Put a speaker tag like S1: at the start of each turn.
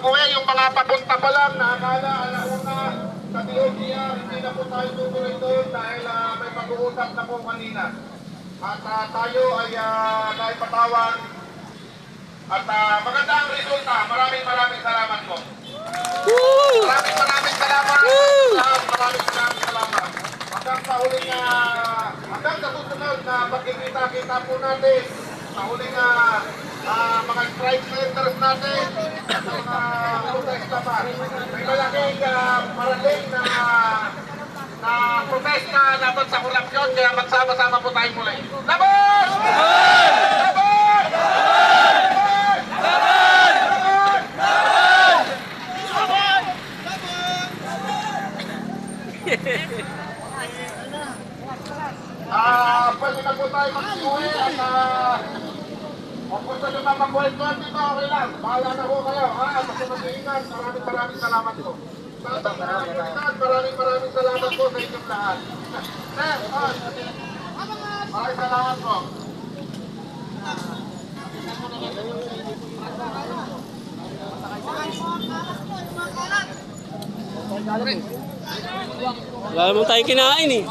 S1: mag-uwi. Yung mga papunta pa lang na akala alauna sa DOTR, hindi na po tayo tutuloy doon dahil may pag-uusap na po kanina. At tayo ay naipatawan at maganda ang resulta. Maraming salamat po. Maraming salamat. Maraming salamat. Hanggang sa susunod na pagkikita-kita po natin sa huling mga strike centers natin at mga protesta pa. May malaking parating na protesta laban sa korupsyon, kaya magsama-sama po tayo muli. Laban! Laban! Pwede na po tayo mag-uwi at kung gusto nyo na mag-welcome dito, okay lang. Bahala na po kayo. Basta mag-iingat. Maraming salamat po. Maraming salamat po sa inyong lahat. Sir, maraming salamat po.
S2: Wala naman tayong kinain eh.